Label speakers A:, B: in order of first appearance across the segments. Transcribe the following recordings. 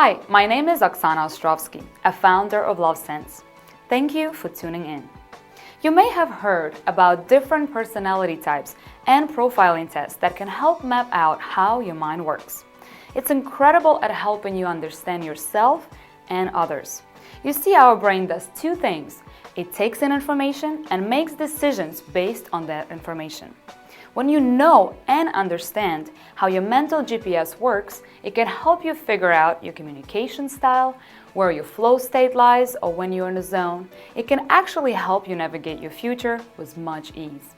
A: Hi, my name is Oksana Ostrovsky, a founder of LoveSense. Thank you for tuning in. You may have heard about different personality types and profiling tests that can help map out how your mind works. It's incredible at helping you understand yourself and others. You see, our brain does two things. It takes in information and makes decisions based on that information. When you know and understand how your mental GPS works, it can help you figure out your communication style, where your flow state lies, or when you're in the zone. It can actually help you navigate your future with much ease.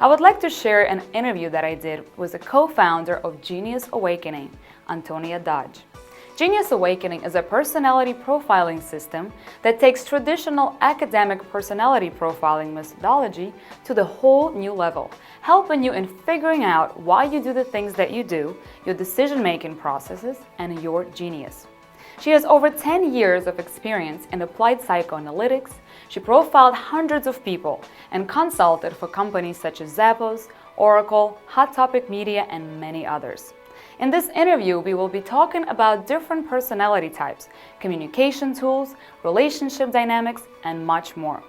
A: I would like to share an interview that I did with a co-founder of Genius Awakening, Antonia Dodge. Genius Awakening is a personality profiling system that takes traditional academic personality profiling methodology to the whole new level, helping you in figuring out why you do the things that you do, your decision-making processes, and your genius. She has over 10 years of experience in applied psychoanalytics. She profiled hundreds of people and consulted for companies such as Zappos, Oracle, Hot Topic Media, and many others. In this interview, we will be talking about different personality types, communication tools, relationship dynamics, and much more.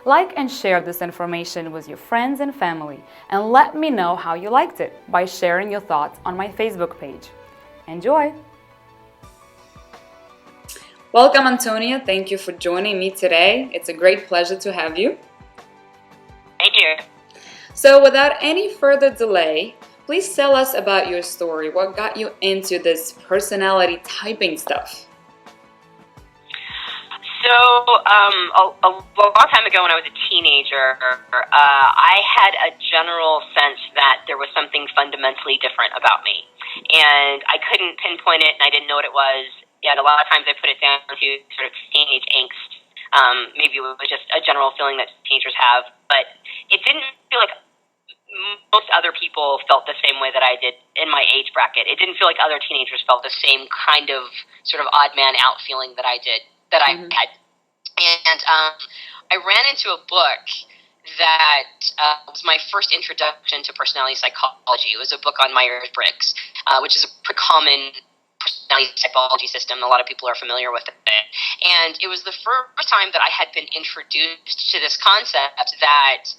A: Like and share this information with your friends and family, and let me know how you liked it by sharing your thoughts on my Facebook page. Enjoy! Welcome, Antonia. Thank you for joining me today. It's a great pleasure to have you.
B: Thank you.
A: So without any further delay, please tell us about your story. What got you into this personality typing stuff?
B: So, a long time ago when I was a teenager, I had a general sense that there was something fundamentally different about me. And I couldn't pinpoint it, and I didn't know what it was. And a lot of times I put it down to sort of teenage angst. Maybe it was just a general feeling that teenagers have. But it didn't feel like most other people felt the same way that I did in my age bracket. It didn't feel like other teenagers felt the same kind of sort of odd man out feeling that I did, that I had. And I ran into a book that was my first introduction to personality psychology. It was a book on Myers-Briggs, which is a pretty common personality typology system. A lot of people are familiar with it. And it was the first time that I had been introduced to this concept that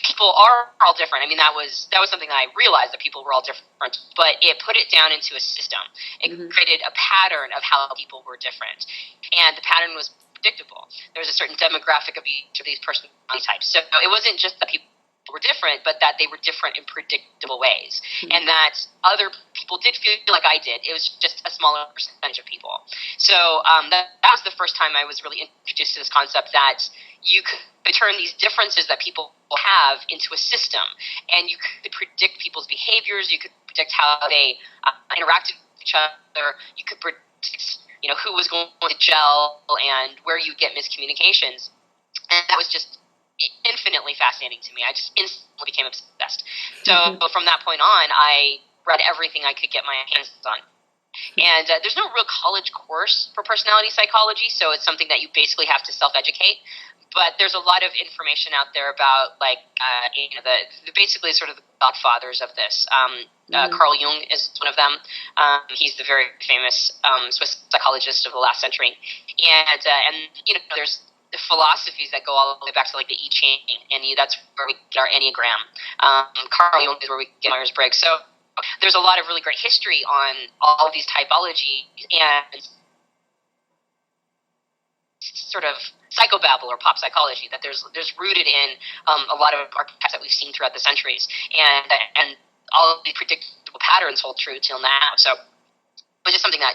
B: people are all different. I mean, that was something that I realized, that people were all different, but it put it down into a system. It created a pattern of how people were different, and the pattern was predictable. There was a certain demographic of each of these personality types. So it wasn't just that people were different, but that they were different in predictable ways, and that other people did feel like I did. It was just a smaller percentage of people. So that was the first time I was really introduced to this concept that you could turn these differences that people have into a system, and you could predict people's behaviors. You could predict how they interacted with each other. You could predict, who was going to gel and where you get miscommunications, and that was just infinitely fascinating to me. I just instantly became obsessed. So from that point on, I read everything I could get my hands on. And there's no real college course for personality psychology, so it's something that you basically have to self-educate. But there's a lot of information out there about, the basically sort of the godfathers of this. Carl Jung is one of them. He's the very famous Swiss psychologist of the last century. And there's the philosophies that go all the way back to, like, the I Ching, and that's where we get our Enneagram. Carl Jung is where we get Myers-Briggs. So there's a lot of really great history on all of these typologies and sort of psychobabble or pop psychology that there's rooted in a lot of archetypes that we've seen throughout the centuries, and all of the predictable patterns hold true till now. So it was just something that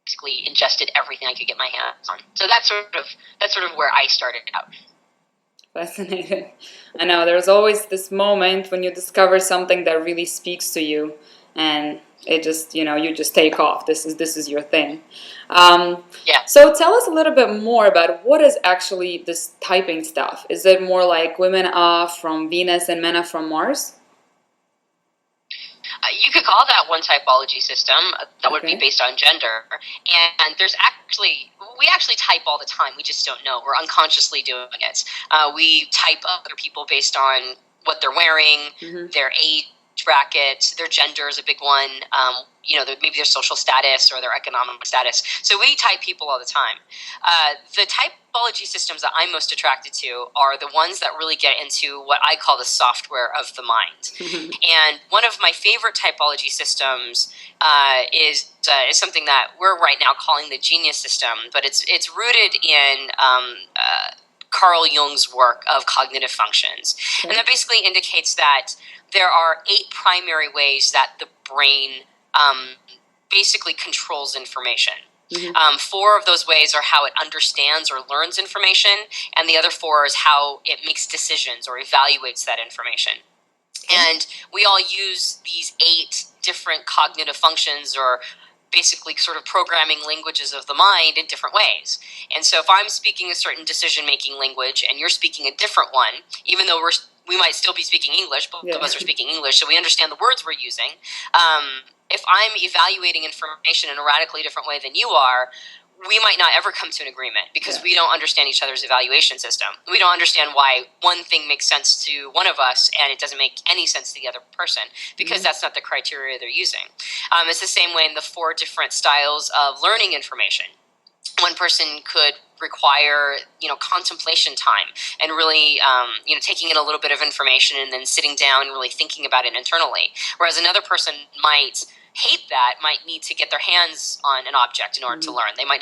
B: basically ingested everything I could get my hands on. So that's sort of where I started out.
A: Fascinating. I know there's always this moment when you discover something that really speaks to you, and it just, you just take off. This is your thing.
B: Yeah.
A: So tell us a little bit more about what is actually this typing stuff. Is it more like women are from Venus and men are from Mars?
B: You could call that one typology system. That would be based on gender. And we actually type all the time. We just don't know. We're unconsciously doing it. We type other people based on what they're wearing, their age, bracket, their gender is a big one, maybe their social status or their economic status. So we type people all the time. The typology systems that I'm most attracted to are the ones that really get into what I call the software of the mind. And one of my favorite typology systems is something that we're right now calling the genius system, but it's rooted in Carl Jung's work of cognitive functions. Okay. And that basically indicates that there are 8 primary ways that the brain basically controls information. 4 of those ways are how it understands or learns information, and the other 4 is how it makes decisions or evaluates that information. And we all use these 8 different cognitive functions, or basically sort of programming languages of the mind, in different ways. And so if I'm speaking a certain decision-making language and you're speaking a different one, even though we might still be speaking English, both of us are speaking English, so we understand the words we're using. If I'm evaluating information in a radically different way than you are, we might not ever come to an agreement because we don't understand each other's evaluation system. We don't understand why one thing makes sense to one of us and it doesn't make any sense to the other person because that's not the criteria they're using. It's the same way in the 4 different styles of learning information. One person could require, contemplation time and really, taking in a little bit of information and then sitting down and really thinking about it internally. Whereas another person might hate that, might need to get their hands on an object in order to learn. They might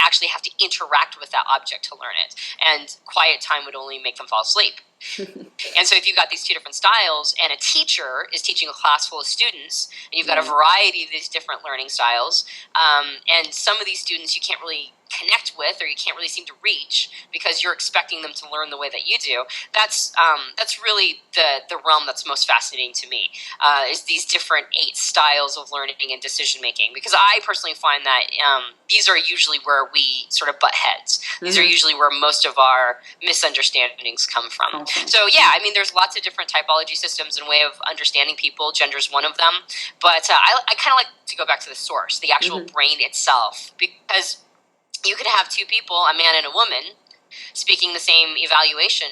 B: actually have to interact with that object to learn it. And quiet time would only make them fall asleep. And so if you've got these 2 different styles and a teacher is teaching a class full of students and you've got a variety of these different learning styles, and some of these students you can't really connect with or you can't really seem to reach because you're expecting them to learn the way that you do, that's really the realm that's most fascinating to me, is these different 8 styles of learning and decision making, because I personally find that these are usually where we sort of butt heads. These are usually where most of our misunderstandings come from. So there's lots of different typology systems and way of understanding people. Gender's one of them, but I kind of like to go back to the source, the actual brain itself, because you could have 2 people, a man and a woman, speaking the same evaluation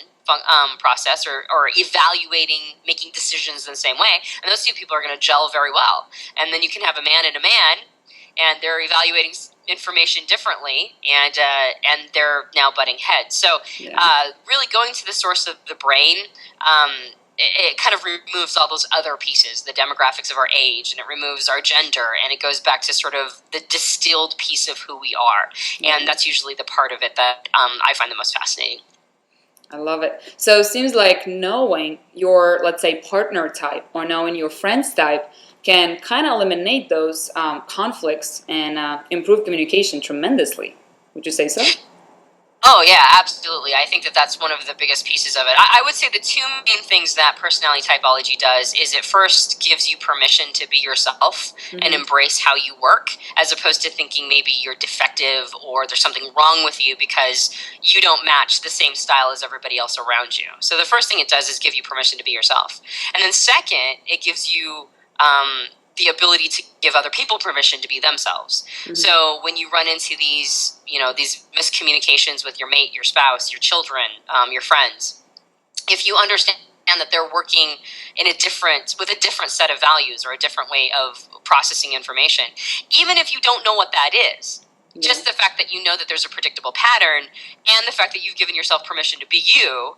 B: process or evaluating, making decisions in the same way, and those 2 people are going to gel very well. And then you can have a man, and they're evaluating information differently, and they're now butting heads. So really going to the source of the brain, it kind of removes all those other pieces, the demographics of our age, and it removes our gender, and it goes back to sort of the distilled piece of who we are. And that's usually the part of it that I find the most fascinating.
A: I love it. So it seems like knowing your, let's say, partner type or knowing your friend's type can kind of eliminate those conflicts and improve communication tremendously. Would you say so?
B: Oh, yeah, absolutely. I think that that's one of the biggest pieces of it. I would say the 2 main things that personality typology does is it first gives you permission to be yourself and embrace how you work, as opposed to thinking maybe you're defective or there's something wrong with you because you don't match the same style as everybody else around you. So the first thing it does is give you permission to be yourself. And then second, it gives you the ability to give other people permission to be themselves. So when you run into these, these miscommunications with your mate, your spouse, your children, your friends, if you understand that they're working with a different set of values or a different way of processing information, even if you don't know what that is, just the fact that you know that there's a predictable pattern and the fact that you've given yourself permission to be you,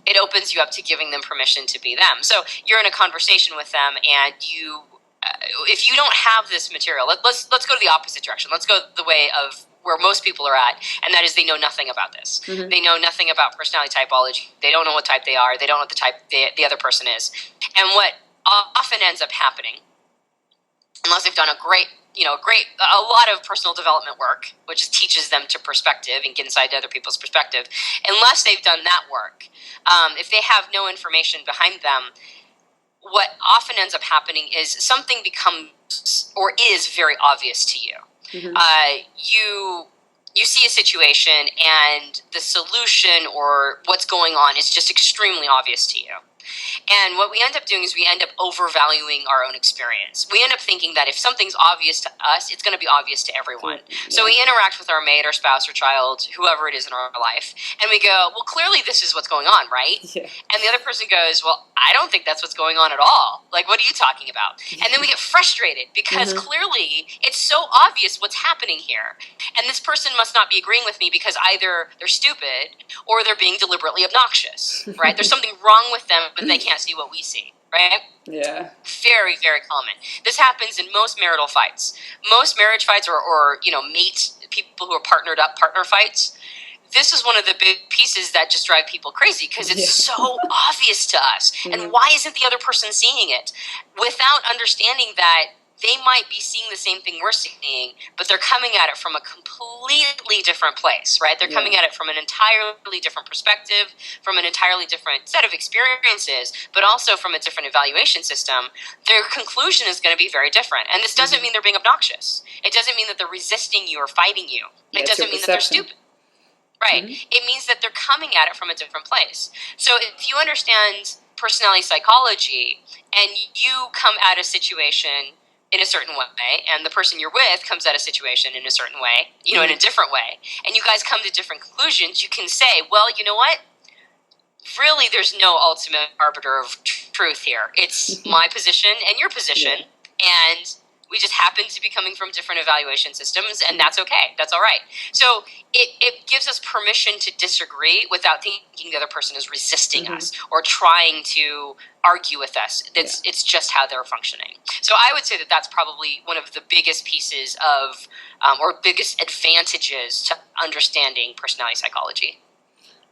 B: it opens you up to giving them permission to be them. So you're in a conversation with them and if you don't have this material, let's go to the opposite direction. Let's go the way of where most people are at, and that is they know nothing about this. They know nothing about personality typology. They don't know what type they are. They don't know what the type the other person is. And what often ends up happening, unless they've done a lot of personal development work, which teaches them to perspective and get inside other people's perspective, unless they've done that work, if they have no information behind them, what often ends up happening is something becomes or is very obvious to you. You see a situation and the solution or what's going on is just extremely obvious to you. And what we end up doing is we end up overvaluing our own experience. We end up thinking that if something's obvious to us, it's going to be obvious to everyone.
A: Yeah.
B: So we interact with our mate or spouse or child, whoever it is in our life, and we go, well, clearly this is what's going on, right?
A: Yeah.
B: And the other person goes, well, I don't think that's what's going on at all. Like, what are you talking about? And then we get frustrated because clearly it's so obvious what's happening here. And this person must not be agreeing with me because either they're stupid or they're being deliberately obnoxious, right? There's something wrong with them, but they can't see what we see, right?
A: Yeah.
B: Very, very common. This happens in most marital fights. Most marriage fights or mates, people who are partnered up, partner fights. This is one of the big pieces that just drive people crazy because it's so obvious to us. And why isn't the other person seeing it? Without understanding that they might be seeing the same thing we're seeing, but they're coming at it from a completely different place, right? They're coming at it from an entirely different perspective, from an entirely different set of experiences, but also from a different evaluation system. Their conclusion is going to be very different. And this doesn't mean they're being obnoxious. It doesn't mean that they're resisting you or fighting you. It doesn't mean that they're stupid. Right. It means that they're coming at it from a different place. So if you understand personality psychology and you come at a situation in a certain way, and the person you're with comes at a situation in a certain way, in a different way, and you guys come to different conclusions, you can say, well, you know what? Really, there's no ultimate arbiter of truth here. It's my position and your position, and we just happen to be coming from different evaluation systems, and that's okay. That's all right. So it gives us permission to disagree without thinking the other person is resisting us or trying to argue with us. It's just how they're functioning. So I would say that that's probably one of the biggest pieces of or biggest advantages to understanding personality psychology.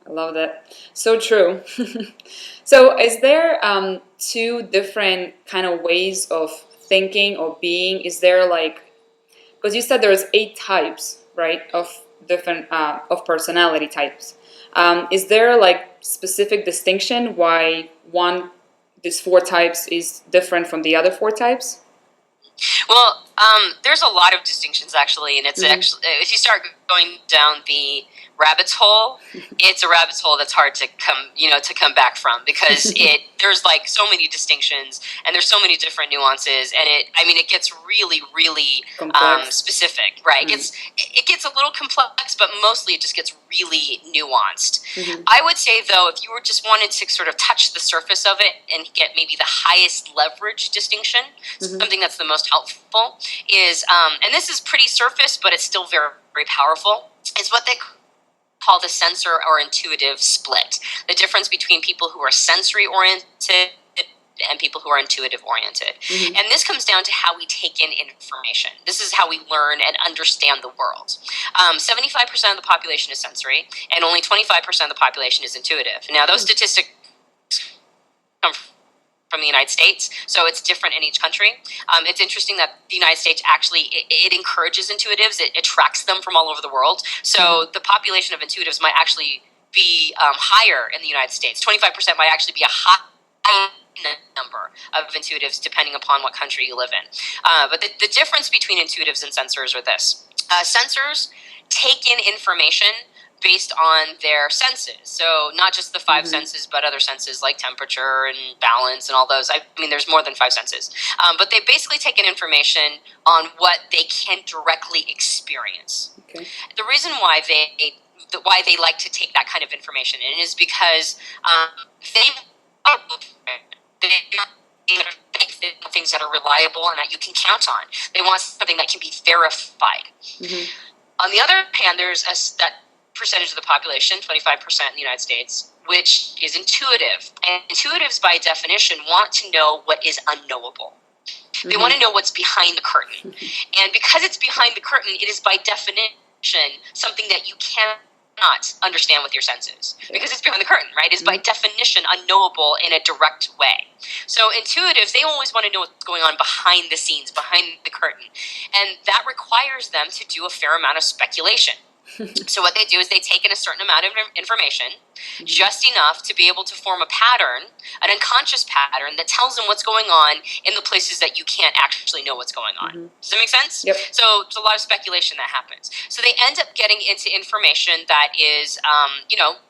A: I love that. So true. So is there two different kind of ways of thinking or being? Is there because you said there's 8 types, right, of different of personality types. Is there specific distinction why these 4 types is different from the other 4 types?
B: Well, there's a lot of distinctions actually, and it's actually, if you start going down the rabbit's hole, it's a rabbit's hole that's hard to come back from because there's so many distinctions and there's so many different nuances, and it gets really, really specific, right? It gets a little complex, but mostly it just gets really nuanced. I would say though, if you were just wanted to sort of touch the surface of it and get maybe the highest leverage distinction, something that's the most helpful is, and this is pretty surface, but it's still very, very powerful, is what they call the sensor or intuitive split. The difference between people who are sensory oriented and people who are intuitive oriented. And this comes down to how we take in information. This is how we learn and understand the world. 75% of the population is sensory, and only 25% of the population is intuitive. Now, those statistics come from the United States, so it's different in each country. It's interesting that the United States actually, it encourages intuitives, it attracts them from all over the world. So the population of intuitives might actually be higher in the United States. 25% might actually be a high number of intuitives depending upon what country you live in. But the difference between intuitives and sensors are this. Sensors take in information based on their senses. So not just the 5 senses, but other senses like temperature and balance and all those. There's more than 5 senses. But they basically take in information on what they can directly experience. Okay. The reason why they like to take that kind of information in is because they things that are reliable and that you can count on. They want something that can be verified. On the other hand, there's that percentage of the population, 25% in the United States, which is intuitive. And intuitives, by definition, want to know what is unknowable. They want to know what's behind the curtain. And because it's behind the curtain, it is by definition something that you cannot understand with your senses. Because it's behind the curtain, right? It's by definition unknowable in a direct way. So intuitives, they always want to know what's going on behind the scenes, behind the curtain. And that requires them to do a fair amount of speculation. So what they do is they take in a certain amount of information, just enough to be able to form a pattern, an unconscious pattern that tells them what's going on in the places that you can't actually know what's going on. Does that make sense?
A: Yep.
B: So there's a lot of speculation that happens. So they end up getting into information that is,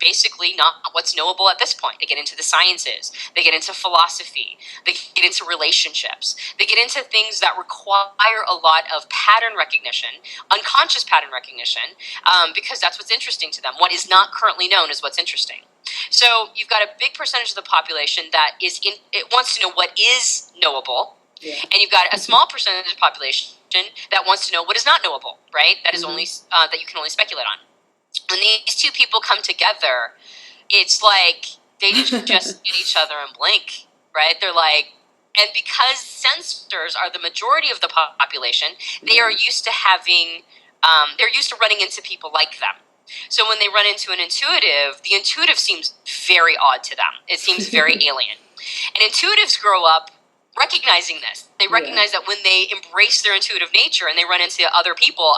B: basically not what's knowable at this point. They get into the sciences. They get into philosophy. They get into relationships. They get into things that require a lot of pattern recognition, unconscious pattern recognition, because that's what's interesting to them. What is not currently known is what's interesting. So you've got a big percentage of the population that it wants to know what is knowable, and you've got a small percentage of the population that wants to know what is not knowable, right? That is only that you can only speculate on. When these two people come together, it's like they just hit each other and blink, right? They're like, and because sensors are the majority of the population, they are used to having, they're used to running into people like them. So when they run into an intuitive, the intuitive seems very odd to them. It seems very alien. And intuitives grow up recognizing this. They recognize that when they embrace their intuitive nature and they run into other people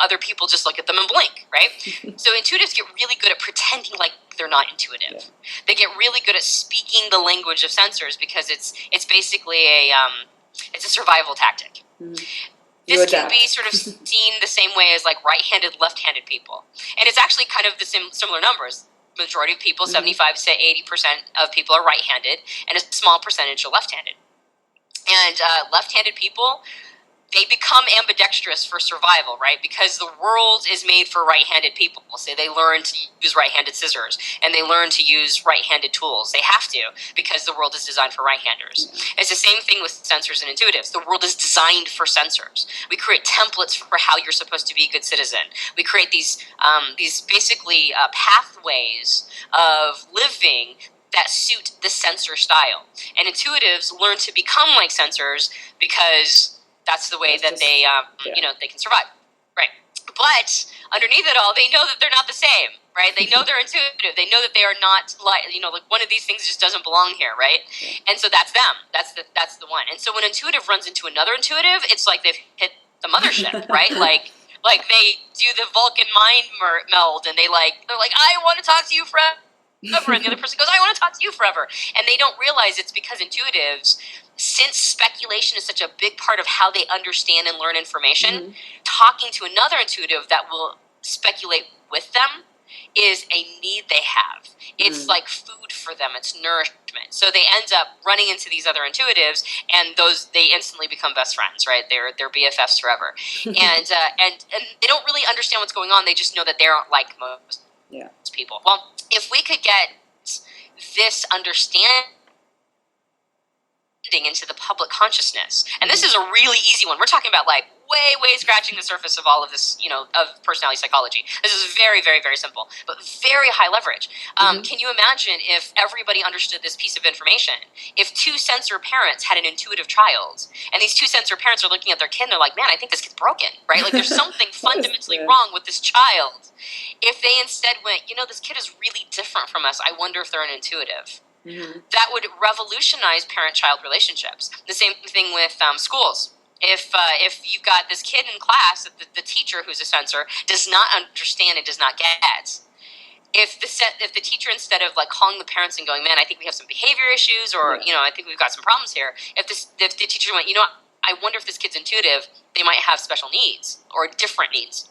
B: just look at them and blink, right? So intuitives get really good at pretending like they're not intuitive. They get really good at speaking the language of sensors because it's basically it's a survival tactic. This can be sort of seen the same way as like right-handed, left-handed people. And it's actually kind of the similar numbers. Majority of people, 75 to 80% of people are right-handed, and a small percentage are left-handed. And left-handed people, they become ambidextrous for survival, right? Because the world is made for right-handed people. So they learn to use right-handed scissors, and they learn to use right-handed tools. They have to, because the world is designed for right-handers. It's the same thing with sensors and intuitives. The world is designed for sensors. We create templates for how you're supposed to be a good citizen. We create these basically pathways of living that suit the sensor style. And intuitives learn to become like sensors because that's the way that they, they can survive, right? But underneath it all, they know that they're not the same, right? They know they're intuitive. They know that they are not like one of these things just doesn't belong here, right? And so that's them. That's the one. And so when intuitive runs into another intuitive, it's like they've hit the mothership, right? Like they do the Vulcan mind meld, and they're like, I want to talk to you forever. And the other person goes, I want to talk to you forever. And they don't realize it's because intuitives, since speculation is such a big part of how they understand and learn information, talking to another intuitive that will speculate with them is a need they have. It's like food for them. It's nourishment. So they end up running into these other intuitives, and they instantly become best friends, right? They're BFFs forever. and they don't really understand what's going on. They just know that they aren't like most people. Well, if we could get this understanding into the public consciousness, and this is a really easy one. We're talking about like way scratching the surface of all of this, of personality psychology. This is very, very, very simple, but very high leverage. Can you imagine if everybody understood this piece of information? If two sensor parents had an intuitive child, and these two sensor parents are looking at their kid and they're like, man, I think this kid's broken, right? Like there's something fundamentally wrong with this child. If they instead went, this kid is really different from us, I wonder if they're an intuitive. That would revolutionize parent-child relationships. The same thing with schools. If you've got this kid in class that the teacher, who's a sensor, does not understand and does not get, if the teacher, instead of like calling the parents and going, man, I think we have some behavior issues, or I think we've got some problems here, if the teacher went, I wonder if this kid's intuitive, they might have special needs or different needs.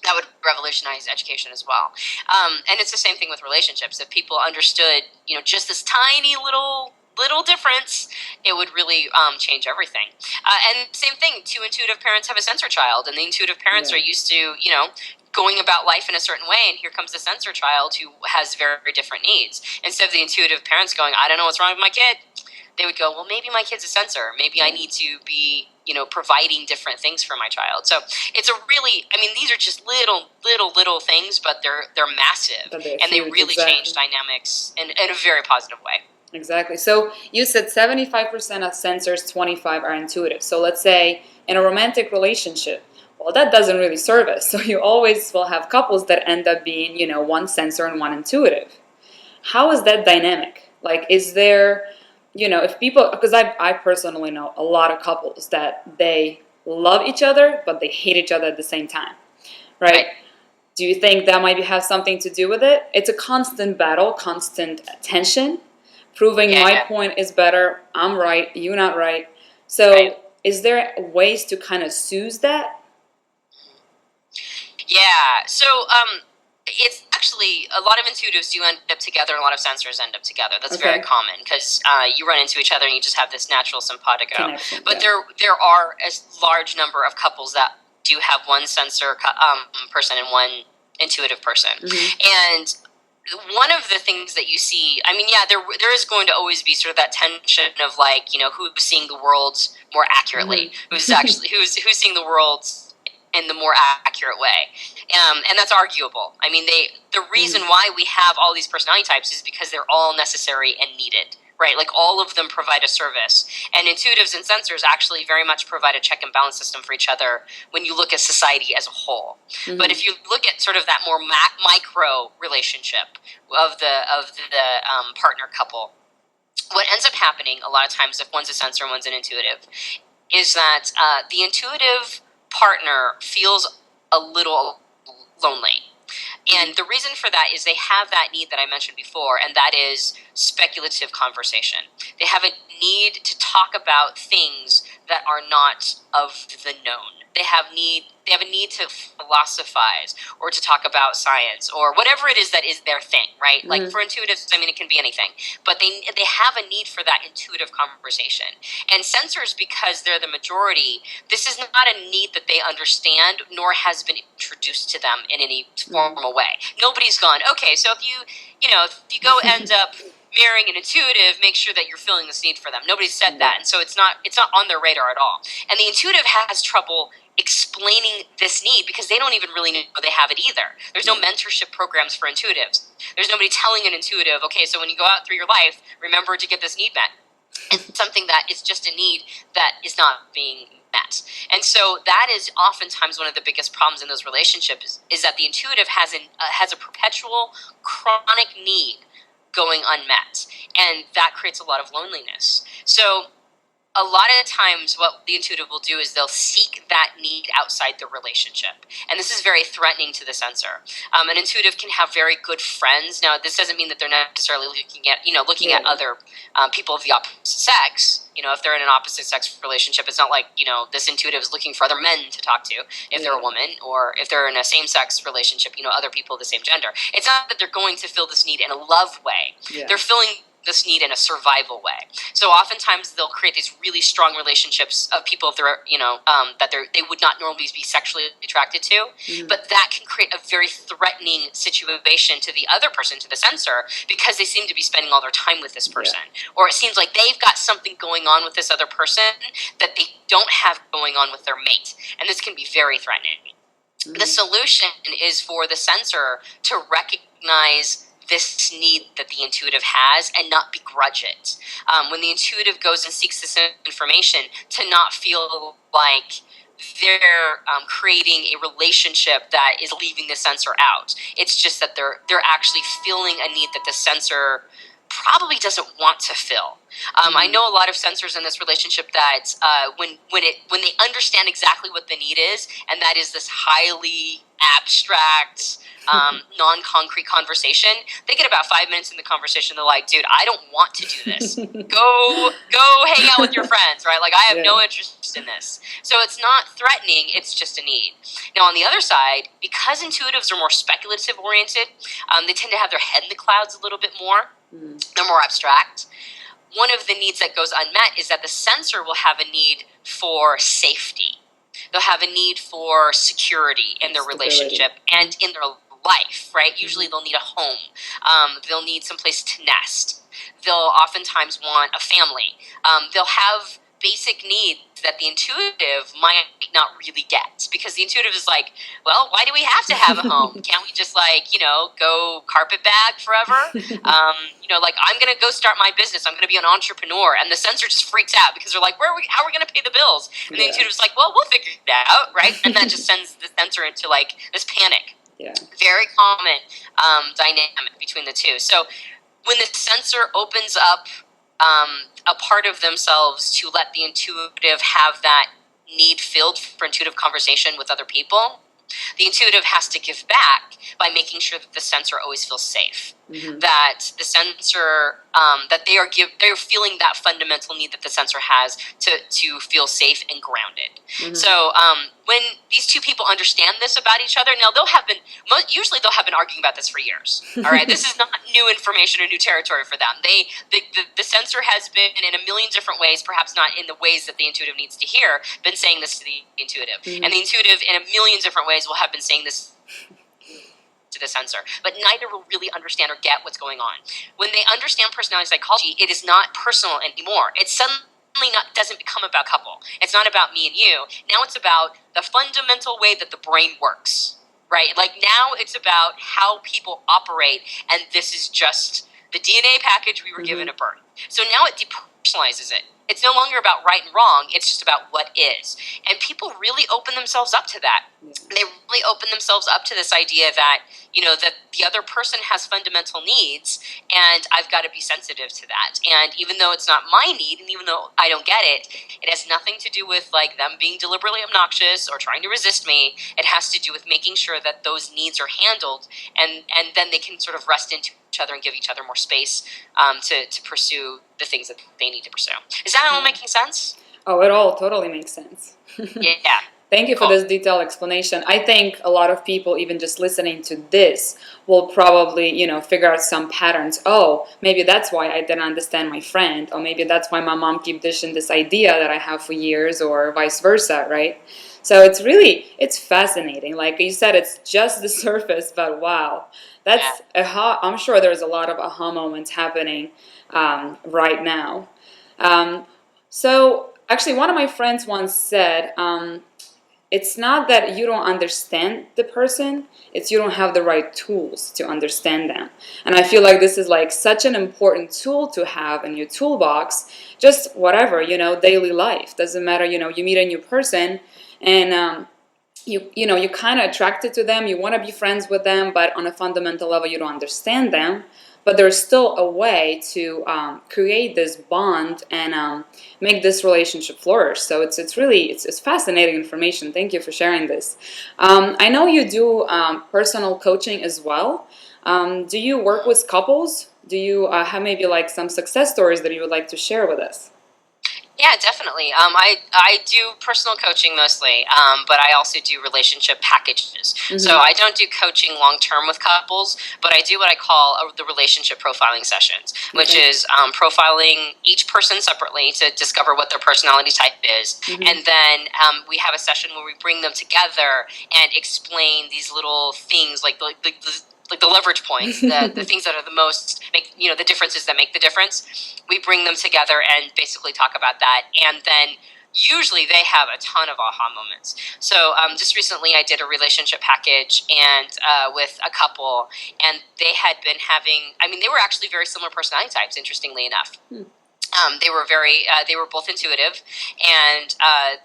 B: That would revolutionize education as well. And it's the same thing with relationships. If people understood, just this tiny little difference, it would really change everything. And same thing, two intuitive parents have a sensor child, and the intuitive parents are used to, going about life in a certain way, and here comes the sensor child who has very, very different needs. Instead of the intuitive parents going, I don't know what's wrong with my kid, they would go, well, maybe my kid's a sensor. Maybe I need to be, providing different things for my child. So it's a really, these are just little things, but they're massive, and they really change dynamics in a very positive way.
A: Exactly. So you said 75% of sensors, 25 are intuitive. So let's say in a romantic relationship, well, that doesn't really serve us. So you always will have couples that end up being, one sensor and one intuitive. How is that dynamic? Like, is there, if people, because I personally know a lot of couples that they love each other, but they hate each other at the same time, right? Do you think that might have something to do with it? It's a constant battle, constant tension, proving my point is better, I'm right, you're not right. So is there ways to kind of soothe that?
B: Yeah. So it's actually a lot of intuitives do end up together. A lot of sensors end up together. That's very common because you run into each other and you just have this natural simpatico.
A: Connection,
B: but there are a large number of couples that do have one sensor person and one intuitive person. And one of the things that you see, I mean, yeah, there is going to always be sort of that tension of like, you know, who's seeing the world more accurately, who's actually who's seeing the world in the more accurate way, and that's arguable. I mean, the reason why we have all these personality types is because they're all necessary and needed, right? Like all of them provide a service, and intuitives and sensors actually very much provide a check and balance system for each other when you look at society as a whole. But if you look at sort of that more micro relationship of the partner couple, what ends up happening a lot of times if one's a sensor and one's an intuitive is that the intuitive partner feels a little lonely. And the reason for that is they have that need that I mentioned before, and that is speculative conversation. They have a need to talk about things that are not of the known. They have a need to philosophize or to talk about science or whatever it is that is their thing, right? Like for intuitives, I mean, it can be anything, but they have a need for that intuitive conversation. And sensors, because they're the majority, this is not a need that they understand, nor has been introduced to them in any formal way. Nobody's gone, okay, so if you go end up marrying an intuitive, make sure that you're filling this need for them. Nobody said that, and so it's not on their radar at all. And the intuitive has trouble explaining this need because they don't even really know they have it either. There's no mentorship programs for intuitives. There's nobody telling an intuitive, okay, so when you go out through your life, remember to get this need met. It's something that is just a need that is not being met. And so that is oftentimes one of the biggest problems in those relationships is that the intuitive has a perpetual chronic need going unmet, and that creates a lot of loneliness. So a lot of times what the intuitive will do is they'll seek that need outside the relationship. And this is very threatening to the sensor. An intuitive can have very good friends. Now, this doesn't mean that they're necessarily looking at other people of the opposite sex. You know, if they're in an opposite sex relationship, it's not like, this intuitive is looking for other men to talk to if they're a woman, or if they're in a same-sex relationship, other people of the same gender. It's not that they're going to fill this need in a love way. Yeah. They're filling this need in a survival way. So oftentimes they'll create these really strong relationships of people of their, that they would not normally be sexually attracted to, but that can create a very threatening situation to the other person, to the sensor, because they seem to be spending all their time with this person, or it seems like they've got something going on with this other person that they don't have going on with their mate, and this can be very threatening. The solution is for the sensor to recognize this need that the intuitive has and not begrudge it. When the intuitive goes and seeks this information, to not feel like they're creating a relationship that is leaving the sensor out. It's just that they're actually filling a need that the sensor probably doesn't want to fill. I know a lot of sensors in this relationship that when they understand exactly what the need is, and that is this highly abstract, non-concrete conversation, they get about 5 minutes in the conversation. They're like, dude, I don't want to do this. Go hang out with your friends, right? Like, I have no interest in this. So it's not threatening, it's just a need. Now, on the other side, because intuitives are more speculative oriented, they tend to have their head in the clouds a little bit more. They're more abstract. One of the needs that goes unmet is that the sensor will have a need for safety. They'll have a need for security in their relationship and in their life, right? Usually they'll need a home. They'll need some place to nest. They'll oftentimes want a family. They'll have basic needs that the intuitive might not really get, because the intuitive is like, well, why do we have to have a home? Can't we just go carpet bag forever? Like, I'm going to go start my business. I'm going to be an entrepreneur. And the sensor just freaks out because they're like, how are we going to pay the bills? And the intuitive's like, well, we'll figure that out, right? And that just sends the sensor into like this panic. Yeah. Very common dynamic between the two. So when the sensor opens up a part of themselves to let the intuitive have that need filled for intuitive conversation with other people, The intuitive has to give back by making sure that the sensor always feels safe. That the sensor, that they're feeling that fundamental need that the sensor has to feel safe and grounded. So when these two people understand this about each other, now usually they'll have been arguing about this for years. All right, this is not new information or new territory for them. The sensor has been in a million different ways, perhaps not in the ways that the intuitive needs to hear, been saying this to the intuitive, and the intuitive in a million different ways will have been saying this to the sensor, but neither will really understand or get what's going on. When they understand personality psychology, it is not personal anymore. It suddenly doesn't become about couple. It's not about me and you. Now it's about the fundamental way that the brain works, right? Like now it's about how people operate, and this is just the DNA package we were given at birth. So now it depersonalizes it. It's no longer about right and wrong. It's just about what is. And people really open themselves up to that. They really open themselves up to this idea that, that the other person has fundamental needs, and I've got to be sensitive to that. And even though it's not my need, and even though I don't get it, it has nothing to do with like them being deliberately obnoxious or trying to resist me. It has to do with making sure that those needs are handled, and then they can sort of rest into each other and give each other more space to pursue the things that they need to pursue. Is that all making sense?
A: Oh, it all totally makes sense.
B: Yeah.
A: Thank you for this detailed explanation. I think a lot of people, even just listening to this, will probably, figure out some patterns. Oh, maybe that's why I didn't understand my friend, or maybe that's why my mom keep dishing this idea that I have for years, or vice versa, right? So it's fascinating. Like you said, it's just the surface, but wow, that's I'm sure there's a lot of aha moments happening right now. So actually, one of my friends once said, it's not that you don't understand the person, it's you don't have the right tools to understand them. And I feel like this is like such an important tool to have in your toolbox, just whatever, daily life. Doesn't matter, you meet a new person and you're kind of attracted to them, you want to be friends with them, but on a fundamental level you don't understand them. But there's still a way to create this bond and make this relationship flourish. So it's really fascinating information. Thank you for sharing this. I know you do personal coaching as well. Do you work with couples? Do you have maybe like some success stories that you would like to share with us?
B: Yeah, definitely. I do personal coaching mostly, but I also do relationship packages. So I don't do coaching long term with couples, but I do what I call the relationship profiling sessions, which is profiling each person separately to discover what their personality type is, and then we have a session where we bring them together and explain these little things like the leverage points, the things that are the most the differences that make the difference. We bring them together and basically talk about that, and then usually they have a ton of aha moments. So just recently I did a relationship package and with a couple, and they had been having, they were actually very similar personality types, interestingly enough. They were both intuitive, and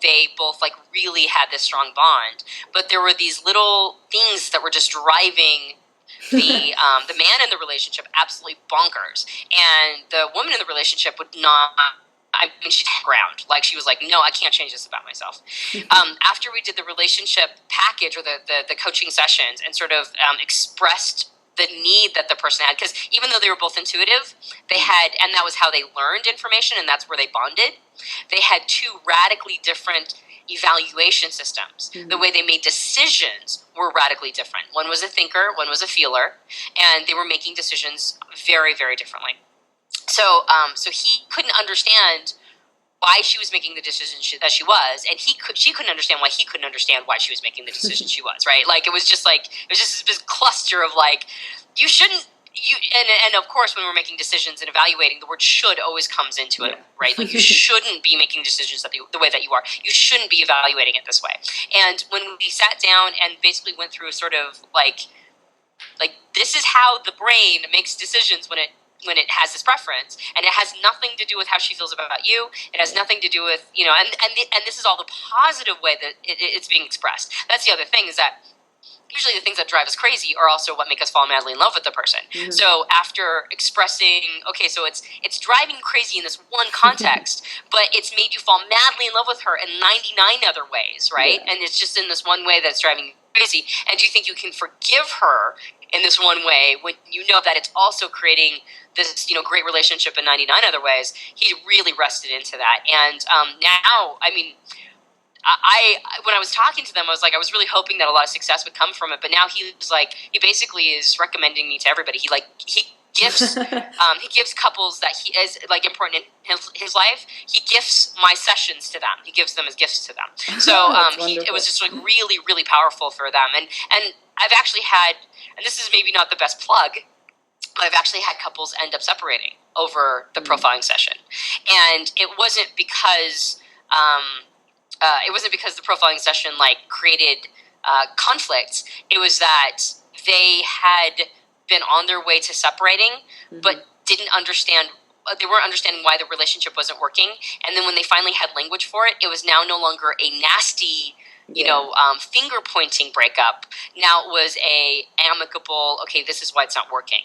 B: they both really had this strong bond. But there were these little things that were just driving the man in the relationship absolutely bonkers, and the woman in the relationship would not. She'd hit ground. She was like, no, I can't change this about myself. After we did the relationship package or the coaching sessions and sort of expressed the need that the person had, because even though they were both intuitive, they had, and that was how they learned information, and that's where they bonded, they had two radically different evaluation systems. The way they made decisions were radically different. One was a thinker, one was a feeler, and they were making decisions very, very differently. So he couldn't understand why she was making the decision that she was, and she couldn't understand why he couldn't understand why she was making the decision she was, right? It was just this cluster of you shouldn't. And of course, when we're making decisions and evaluating, the word "should" always comes into it, right? You shouldn't be making decisions the way that you are. You shouldn't be evaluating it this way. And when we sat down and basically went through sort of this is how the brain makes decisions when it has this preference, and it has nothing to do with how she feels about you. It has nothing to do with and this is all the positive way that it's being expressed. That's the other thing, is that usually the things that drive us crazy are also what make us fall madly in love with the person. So after expressing, okay, so it's driving you crazy in this one context, but it's made you fall madly in love with her in 99 other ways, right? And it's just in this one way that's driving you crazy? And do you think you can forgive her in this one way when you know that it's also creating this, great relationship in 99 other ways? He really rested into that. And now, I mean, I when I was talking to them, I was like, I was really hoping that a lot of success would come from it. But now he basically is recommending me to everybody. He gifts he gives couples that he is important in his life. He gifts my sessions to them. He gives them as gifts to them. So it was just really, really powerful for them. And I've actually had, and this is maybe not the best plug, but I've actually had couples end up separating over the profiling session, and it wasn't because the profiling session created conflicts. It was that they had been on their way to separating, but didn't understand. They weren't understanding why the relationship wasn't working. And then when they finally had language for it, it was now no longer a nasty, finger pointing breakup. Now it was a amicable. Okay, this is why it's not working.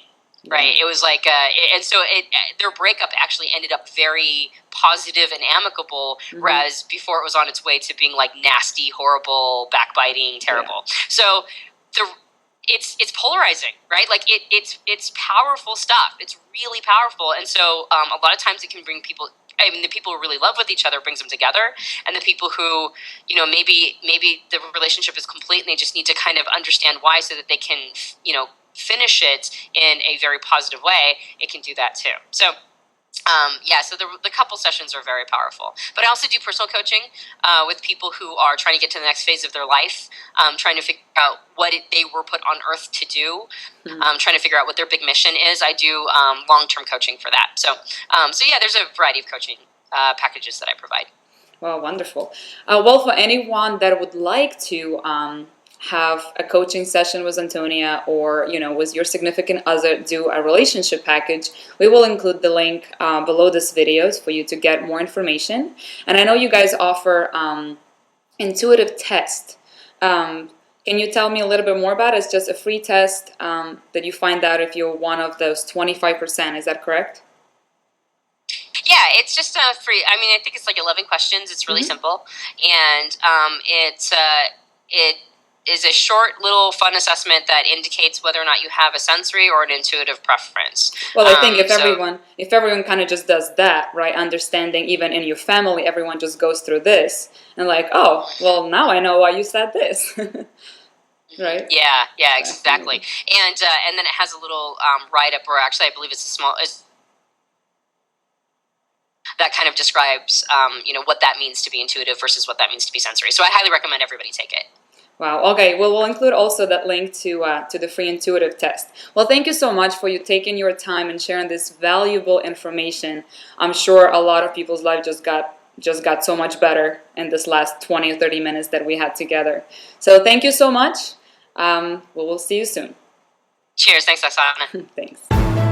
B: Right. It was and so their breakup actually ended up very positive and amicable, whereas before it was on its way to being nasty, horrible, backbiting, terrible. Yeah. So it's polarizing, right? It's powerful stuff. It's really powerful, and so a lot of times it can bring people. I mean, the people who really love with each other brings them together, and the people who, maybe the relationship is complete and they just need to kind of understand why, so that they can, finish it in a very positive way. It can do that too. So so the couple sessions are very powerful. But I also do personal coaching with people who are trying to get to the next phase of their life, trying to figure out what they were put on earth to do, trying to figure out what their big mission is. I do long-term coaching for that. So there's a variety of coaching packages that I provide.
A: Well, wonderful. Well, for anyone that would like to have a coaching session with Antonia, or with your significant other, do a relationship package, we will include the link below this video for you to get more information. And I know you guys offer intuitive test. Can you tell me a little bit more about it? It's just a free test that you find out if you're one of those 25%. Is that correct?
B: Yeah, it's just free. I mean, I think it's 11 questions. It's really simple, and it is a short little fun assessment that indicates whether or not you have a sensory or an intuitive preference.
A: Well, I think if everyone kind of just does that, right, understanding even in your family, everyone just goes through this and oh, well, now I know why you said this. Right?
B: Yeah, exactly. And then it has a little write-up, or actually I believe it's that kind of describes what that means to be intuitive versus what that means to be sensory. So I highly recommend everybody take it.
A: Wow. Okay. Well, we'll include also that link to the free intuitive test. Well, thank you so much for you taking your time and sharing this valuable information. I'm sure a lot of people's life just got so much better in this last 20 or 30 minutes that we had together. So thank you so much. We'll see you soon.
B: Cheers. Thanks, Oksana.
A: Thanks.